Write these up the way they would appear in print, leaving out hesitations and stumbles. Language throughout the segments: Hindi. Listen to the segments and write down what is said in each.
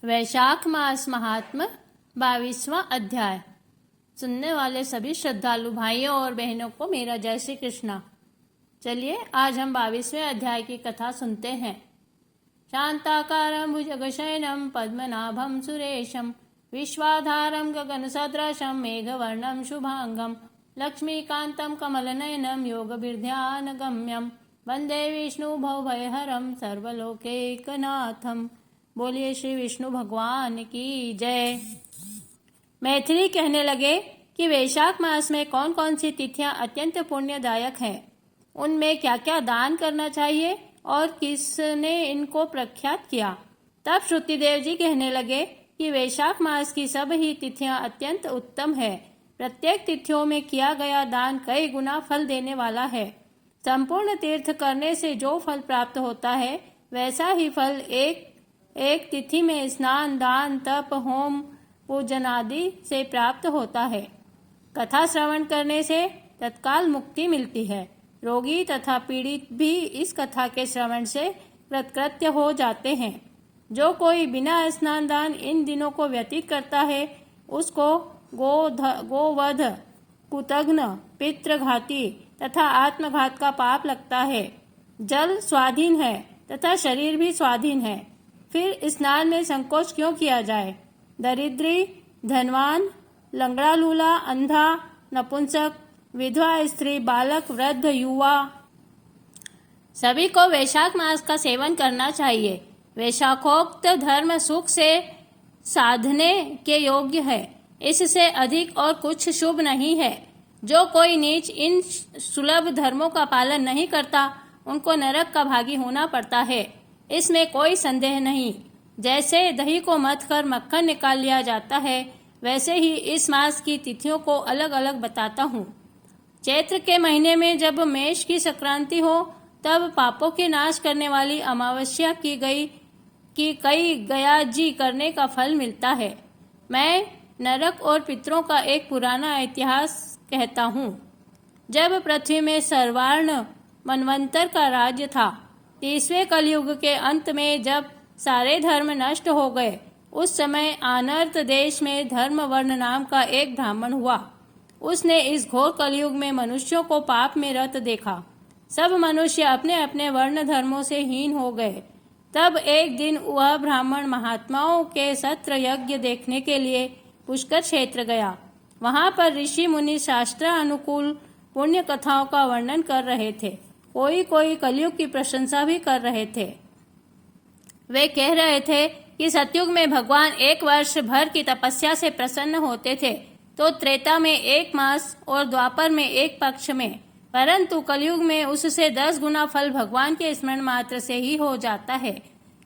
वैशाख मास महात्म 22वां अध्याय। सुनने वाले सभी श्रद्धालु भाइयों और बहनों को मेरा जय श्री कृष्णा। चलिए आज हम 22वें अध्याय की कथा सुनते हैं। शांताकारं भुजगशयनं पद्मनाभं सुरेशं विश्वाधारं गगनसदृशं मेघवर्णं शुभांगं लक्ष्मीकान्तं कमलनयनं योगभिर्ध्यानगम्यं वंदे विष्णु भवभयहरं सर्वलोकैकनाथं। बोलिए श्री विष्णु भगवान की जय। मैथिली कहने लगे कि वैशाख मास में कौन कौन सी तिथियां अत्यंत पुण्यदायक हैं, उनमें क्या क्या दान करना चाहिए और किसने इनको प्रख्यात किया। तब श्रुतिदेव जी कहने लगे कि वैशाख मास की सब ही तिथियां अत्यंत उत्तम है। प्रत्येक तिथियों में किया गया दान कई गुना फल देने वाला है। संपूर्ण तीर्थ करने से जो फल प्राप्त होता है वैसा ही फल एक तिथि में स्नान, दान, तप, होम, पूजन आदि से प्राप्त होता है। कथा श्रवण करने से तत्काल मुक्ति मिलती है। रोगी तथा पीड़ित भी इस कथा के श्रवण से कृतकृत्य हो जाते हैं। जो कोई बिना स्नान दान इन दिनों को व्यतीत करता है उसको गोवध, कुतघ्न, पितृघाती तथा आत्मघात का पाप लगता है। जल स्वाधीन है तथा शरीर भी स्वाधीन है, फिर स्नान में संकोच क्यों किया जाए। दरिद्री, धनवान, लंगड़ा लूला, अंधा, नपुंसक, विधवा स्त्री, बालक, वृद्ध, युवा सभी को वैशाख मास का सेवन करना चाहिए। वैशाखोक्त धर्म सुख से साधने के योग्य है, इससे अधिक और कुछ शुभ नहीं है। जो कोई नीच इन सुलभ धर्मों का पालन नहीं करता उनको नरक का भागी होना पड़ता है, इसमें कोई संदेह नहीं। जैसे दही को मथ कर मक्खन निकाल लिया जाता है वैसे ही इस मास की तिथियों को अलग अलग बताता हूँ। चैत्र के महीने में जब मेष की संक्रांति हो तब पापों के नाश करने वाली अमावस्या की कई गयाजी करने का फल मिलता है। मैं नरक और पितरों का एक पुराना इतिहास कहता हूँ। जब पृथ्वी में सर्वार्ण मनवंतर का राज्य था, 30वें कलयुग के अंत में जब सारे धर्म नष्ट हो गए, उस समय आनर्त देश में धर्मवर्ण नाम का एक ब्राह्मण हुआ। उसने इस घोर कलयुग में मनुष्यों को पाप में रत देखा। सब मनुष्य अपने अपने वर्ण धर्मों से हीन हो गए। तब एक दिन वह ब्राह्मण महात्माओं के सत्र यज्ञ देखने के लिए पुष्कर क्षेत्र गया। वहां पर ऋषि मुनि शास्त्र अनुकूल पुण्य कथाओं का वर्णन कर रहे थे। कोई कलयुग की प्रशंसा भी कर रहे थे। वे कह रहे थे कि सतयुग में भगवान एक वर्ष भर की तपस्या से प्रसन्न होते थे तो त्रेता में 1 मास और द्वापर में 1 पक्ष में, परंतु कलयुग में उससे 10 गुना फल भगवान के स्मरण मात्र से ही हो जाता है।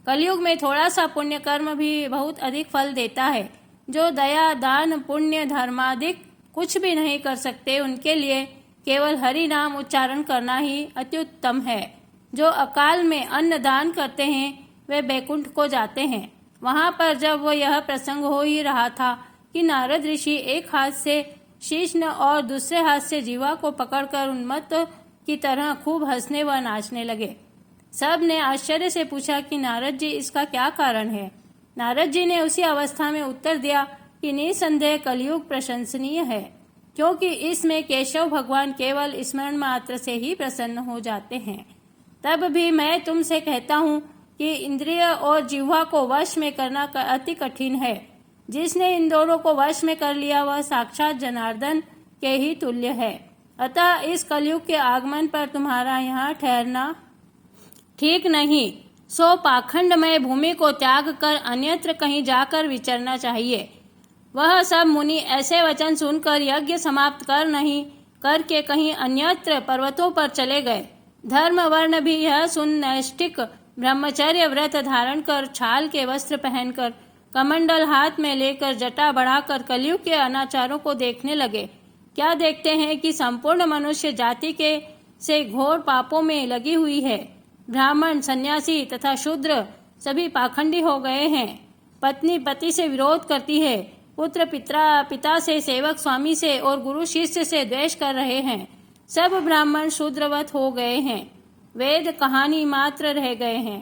कलयुग में थोड़ा सा पुण्य कर्म भी बहुत अधिक फल देता है। जो दया, दान, पुण्य, धर्मादिक कुछ भी नहीं कर सकते उनके लिए केवल हरि नाम उच्चारण करना ही अत्युत्तम है। जो अकाल में अन्न दान करते हैं वे बैकुंठ को जाते हैं। वहां पर जब वो यह प्रसंग हो ही रहा था कि नारद ऋषि एक हाथ से शीष्ण और दूसरे हाथ से जीवा को पकड़कर उन्मत्त की तरह खूब हंसने व नाचने लगे। सब ने आश्चर्य से पूछा कि नारद जी इसका क्या कारण है। नारद जी ने उसी अवस्था में उत्तर दिया कि निसंदेह कलयुग प्रशंसनीय है, क्योंकि इसमें केशव भगवान केवल स्मरण मात्र से ही प्रसन्न हो जाते हैं। तब भी मैं तुमसे कहता हूँ कि इंद्रिय और जिह्वा को वश में करना अति कठिन है। जिसने इन दोनों को वश में कर लिया वह साक्षात जनार्दन के ही तुल्य है। अतः इस कलयुग के आगमन पर तुम्हारा यहाँ ठहरना ठीक नहीं, सो पाखंडमय भूमि को त्याग कर अन्यत्र कहीं जाकर विचरना चाहिए। वह सब मुनि ऐसे वचन सुनकर यज्ञ समाप्त कर नहीं करके कहीं अन्यत्र पर्वतों पर चले गए। धर्म वर्ण भी यह सुन नैष्ठिक ब्रह्मचर्य व्रत धारण कर, छाल के वस्त्र पहनकर, कमंडल हाथ में लेकर, जटा बढ़ाकर कलयुग के अनाचारों को देखने लगे। क्या देखते हैं कि संपूर्ण मनुष्य जाति के से घोर पापों में लगी हुई है। ब्राह्मण, सन्यासी तथा शूद्र सभी पाखंडी हो गए हैं। पत्नी पति से विरोध करती है, पुत्र पिता से, सेवक स्वामी से और गुरु शिष्य से द्वेष कर रहे हैं। सब ब्राह्मण शूद्रवत हो गए हैं। वेद कहानी मात्र रह गए हैं।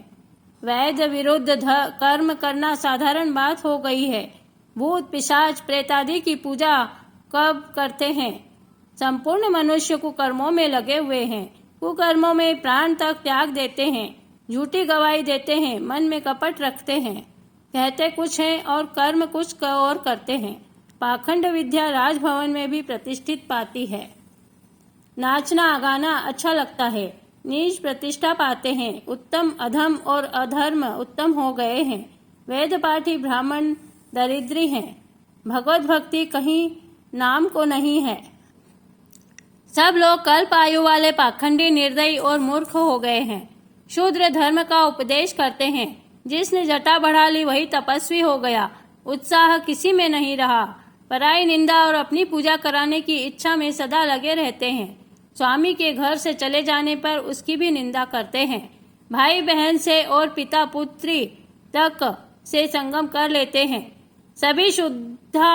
वैध विरुद्ध कर्म करना साधारण बात हो गई है। भूत पिशाच प्रेतादि की पूजा कब करते हैं? संपूर्ण मनुष्य कुकर्मों में लगे हुए हैं। कुकर्मों में प्राण तक त्याग देते हैं, झूठी गवाही देते हैं, मन में कपट रखते हैं, कहते कुछ हैं और कर्म कुछ और करते हैं। पाखंड विद्या राजभवन में भी प्रतिष्ठित पाती है। नाचना गाना अच्छा लगता है, नीच प्रतिष्ठा पाते हैं। उत्तम अधम और अधर्म उत्तम हो गए हैं। वेद पाठी ब्राह्मण दरिद्री हैं। भगवत भक्ति कहीं नाम को नहीं है। सब लोग कल्प आयु वाले पाखंडी, निर्दयी और मूर्ख हो गए हैं। शूद्र धर्म का उपदेश करते हैं। जिसने जटा बढ़ा ली वही तपस्वी हो गया। उत्साह किसी में नहीं रहा। पराई निंदा और अपनी पूजा कराने की इच्छा में सदा लगे रहते हैं। स्वामी के घर से चले जाने पर उसकी भी निंदा करते हैं। भाई बहन से और पिता पुत्री तक से संगम कर लेते हैं। सभी शुद्धा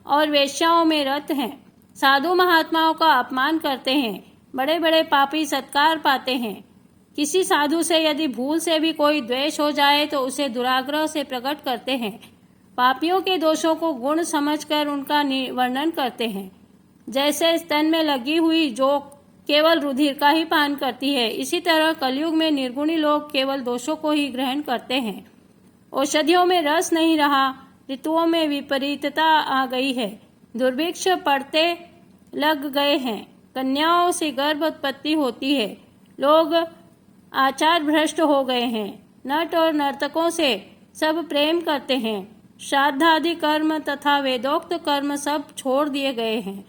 और वेश्याओं में रत हैं। साधु महात्माओं का अपमान करते हैं। बड़े बड़े पापी सत्कार पाते हैं। किसी साधु से यदि भूल से भी कोई द्वेष हो जाए तो उसे दुराग्रह से प्रकट करते हैं। पापियों के दोषों को गुण समझकर उनका वर्णन करते हैं। जैसे स्तन में लगी हुई जो केवल रुधिर का ही पान करती है, इसी तरह कलयुग में निर्गुणी लोग केवल दोषों को ही ग्रहण करते हैं। औषधियों में रस नहीं रहा। ऋतुओं में विपरीतता आ गई है। दुर्भिक्ष पड़ते लग गए हैं। कन्याओं से गर्भ उत्पत्ति होती है। लोग आचार भ्रष्ट हो गए हैं। नट और नर्तकों से सब प्रेम करते हैं। श्राद्धादि कर्म तथा वेदोक्त कर्म सब छोड़ दिए गए हैं।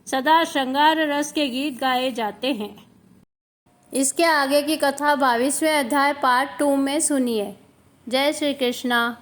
सदा श्रृंगार रस के गीत गाए जाते हैं। इसके आगे की कथा 22वें अध्याय पार्ट 2 में सुनिए। जय श्री कृष्णा।